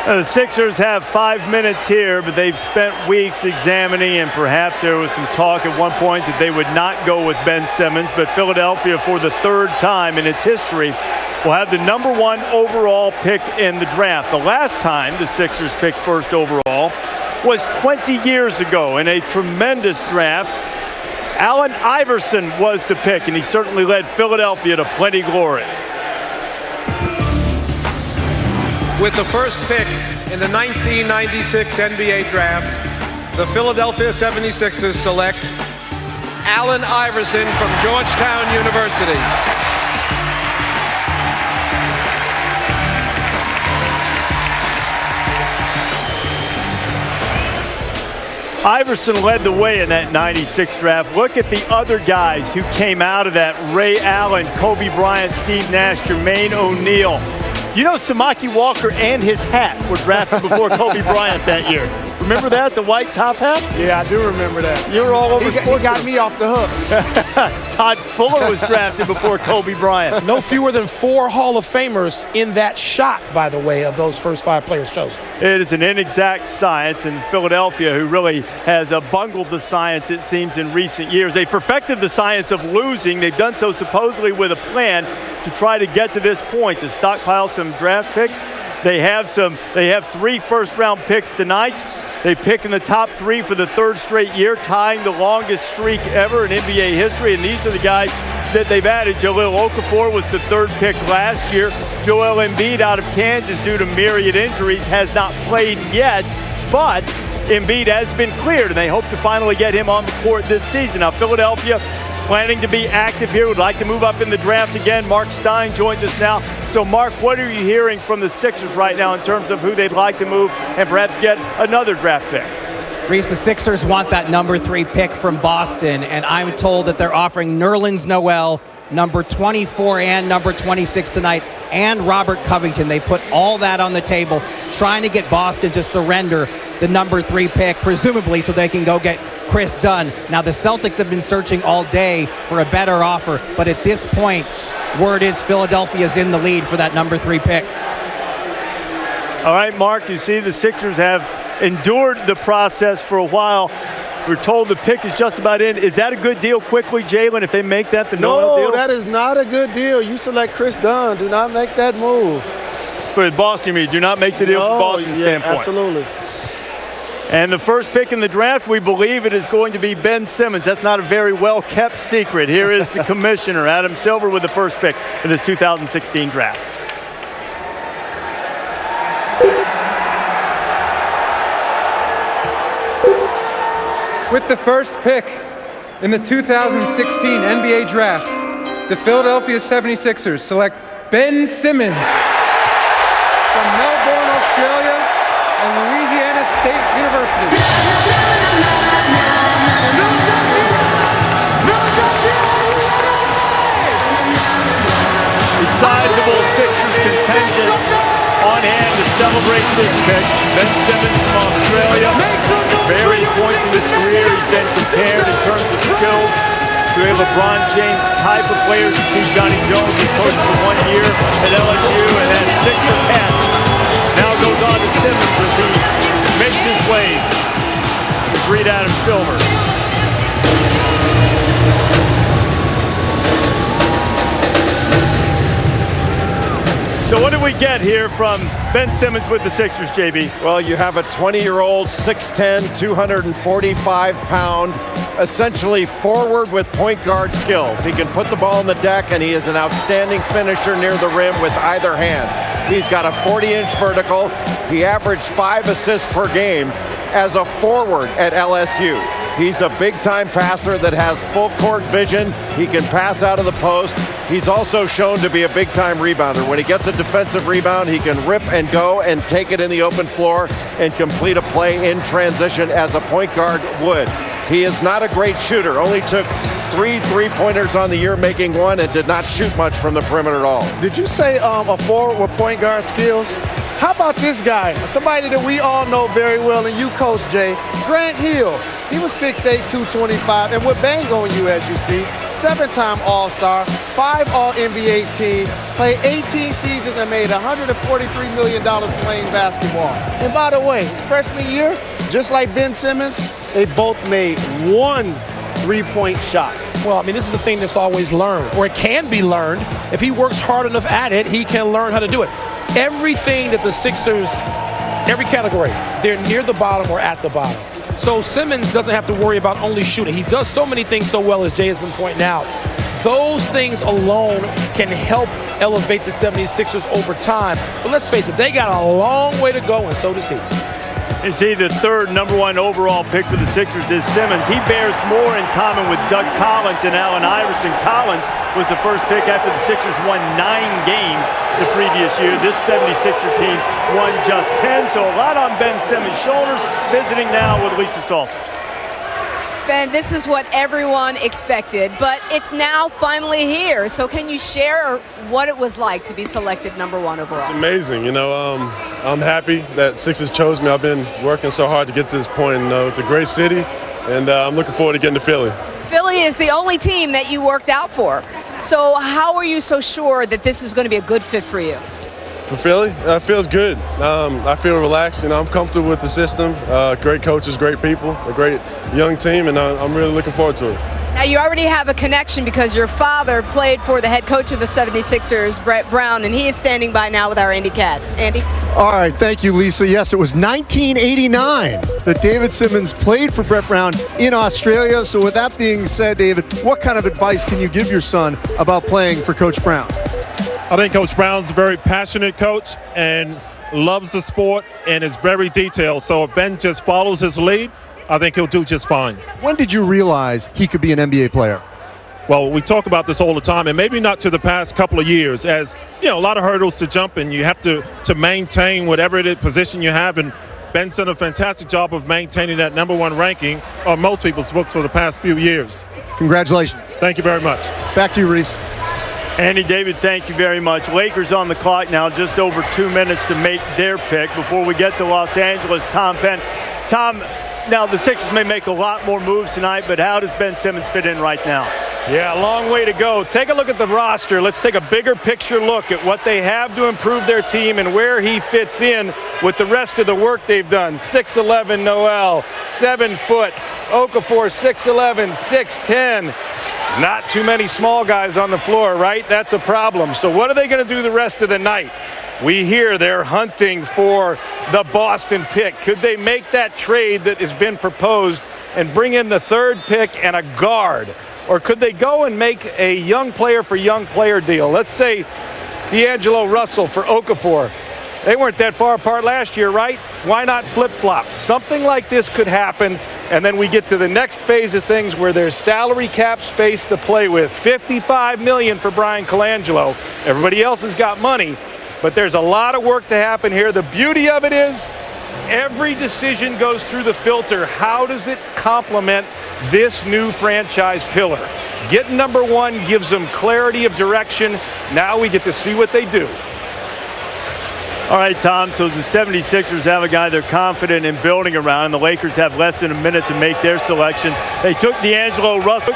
The Sixers have 5 minutes here, but they've spent weeks examining, and perhaps there was some talk at one point that they would not go with Ben Simmons, but Philadelphia, for the third time in its history, will have the #1 overall pick in the draft. The last time the Sixers picked first overall was 20 years ago in a tremendous draft. Allen Iverson was the pick, and he certainly led Philadelphia to plenty glory. With the first pick in the 1996 NBA Draft, the Philadelphia 76ers select Allen Iverson from Georgetown University. Iverson led the way in that 96 draft. Look at the other guys who came out of that. Ray Allen, Kobe Bryant, Steve Nash, Jermaine O'Neal. You know, Samaki Walker and his hat were drafted before Kobe Bryant that year. Remember that, the white top hat? Yeah, I do remember that. You were all over sports. He got me off the hook. Todd Fuller was drafted before Kobe Bryant. No fewer than 4 Hall of Famers in that shot, by the way, of those first 5 players chosen. It is an inexact science, and Philadelphia, who really has bungled the science, it seems, in recent years. They perfected the science of losing. They've done so supposedly with a plan to try to get to this point, to stockpile some draft picks. They have 3 first-round picks tonight. They pick in the top 3 for the 3rd straight year, tying the longest streak ever in NBA history. And these are the guys that they've added. Jahlil Okafor was the 3rd pick last year. Joel Embiid out of Kansas, due to myriad injuries, has not played yet. But Embiid has been cleared, and they hope to finally get him on the court this season. Now, Philadelphia planning to be active here, would like to move up in the draft again. Mark Stein joins us now. So, Mark, what are you hearing from the Sixers right now in terms of who they'd like to move and perhaps get another draft pick? Reese, the Sixers want that #3 pick from Boston, and I'm told that they're offering Nerlens Noel, number 24 and number 26 tonight, and Robert Covington. They put all that on the table, trying to get Boston to surrender the #3 pick, presumably so they can go get Chris Dunn. Now, the Celtics have been searching all day for a better offer, but at this point, word is Philadelphia's in the lead for that #3 pick. All right, Mark, you see the Sixers have endured the process for a while. We're told the pick is just about in. Is that a good deal quickly, Jalen, if they make that the Noel deal? No, that is not a good deal. You select Chris Dunn. Do not make that move. For Boston, you do not make the deal from Boston's standpoint. Absolutely. And the first pick in the draft, we believe it is going to be Ben Simmons. That's not a very well-kept secret. Here is the commissioner, Adam Silver, with the first pick of this 2016 draft. With the first pick in the 2016 NBA Draft, the Philadelphia 76ers select Ben Simmons from Melbourne, Australia, and Louisiana State University. A sizable Sixers contingent on hand to celebrate this pick. Ben Simmons from Australia. Various points in his career, he's been prepared in terms of skills to a LeBron James type of players. You see Johnny Jones, who coached for 1 year at LSU, and that Sixers hat now goes on to Simmons as he makes his way to greet Adam Silver. So what do we get here from Ben Simmons with the Sixers, JB? Well, you have a 20-year-old, 6'10", 245-pound, essentially forward with point guard skills. He can put the ball on the deck, and he is an outstanding finisher near the rim with either hand. He's got a 40-inch vertical. He averaged 5 assists per game as a forward at LSU. He's a big-time passer that has full-court vision. He can pass out of the post. He's also shown to be a big-time rebounder. When he gets a defensive rebound, he can rip and go and take it in the open floor and complete a play in transition as a point guard would. He is not a great shooter. Only took 3 three-pointers on the year, making 1, and did not shoot much from the perimeter at all. Did you say a forward with point guard skills? How about this guy? Somebody that we all know very well, and you coach, Jay. Grant Hill. He was 6'8", 225, and would bang on you, as you see. 7-time All-Star, 5 All-NBA teams, played 18 seasons and made $143 million playing basketball. And by the way, his freshman year, just like Ben Simmons, they both made 1 3-point shot. Well, I mean, this is the thing that's always learned, or it can be learned. If he works hard enough at it, he can learn how to do it. Everything that the Sixers, every category, they're near the bottom or at the bottom. So Simmons doesn't have to worry about only shooting. He does so many things so well, as Jay has been pointing out. Those things alone can help elevate the 76ers over time. But let's face it, they got a long way to go, and so does he. You see, the third #1 overall pick for the Sixers is Simmons. He bears more in common with Doug Collins and Allen Iverson. Collins was the first pick after the Sixers won 9 games the previous year. This 76er team won just 10, so a lot on Ben Simmons' shoulders. Visiting now with Lisa Salter. Ben, this is what everyone expected, but it's now finally here. So can you share what it was like to be selected #1 overall? It's amazing. You know, I'm happy that Sixers chose me. I've been working so hard to get to this point. You know, it's a great city, and I'm looking forward to getting to Philly. Philly is the only team that you worked out for. So how are you so sure that this is going to be a good fit for you? For Philly, it feels good. I feel relaxed. You know, I'm comfortable with the system. Great coaches, great people, a great young team, and I'm really looking forward to it. Now, you already have a connection because your father played for the head coach of the 76ers, Brett Brown, and he is standing by now with our Andy Katz. Andy? All right, thank you, Lisa. Yes, it was 1989 that David Simmons played for Brett Brown in Australia. So with that being said, David, what kind of advice can you give your son about playing for Coach Brown? I think Coach Brown's a very passionate coach and loves the sport and is very detailed. So if Ben just follows his lead, I think he'll do just fine. When did you realize he could be an NBA player? Well, we talk about this all the time, and maybe not to the past couple of years, as you know, a lot of hurdles to jump, and you have to maintain whatever it is, position you have. And Ben's done a fantastic job of maintaining that #1 ranking on most people's books for the past few years. Congratulations. Thank you very much. Back to you, Reese. Andy, David, thank you very much. Lakers on the clock now, just over 2 minutes to make their pick. Before we get to Los Angeles, Tom Penn. Tom, now the Sixers may make a lot more moves tonight, but how does Ben Simmons fit in right now? Yeah, a long way to go. Take a look at the roster. Let's take a bigger picture look at what they have to improve their team and where he fits in with the rest of the work they've done. 6'11" Noel, 7 foot. Okafor, 6'11", 6'10". Not too many small guys on the floor, right? That's a problem. So what are they going to do the rest of the night? We hear they're hunting for the Boston pick. Could they make that trade that has been proposed and bring in the 3rd pick and a guard? Or could they go and make a young player for young player deal? Let's say D'Angelo Russell for Okafor. They weren't that far apart last year, right? Why not flip-flop? Something like this could happen, and then we get to the next phase of things where there's salary cap space to play with. $55 million for Brian Colangelo. Everybody else has got money, but there's a lot of work to happen here. The beauty of it is every decision goes through the filter. How does it complement this new franchise pillar? Getting #1 gives them clarity of direction. Now we get to see what they do. All right, Tom, so the 76ers have a guy they're confident in building around, and the Lakers have less than a minute to make their selection. They took D'Angelo Russell.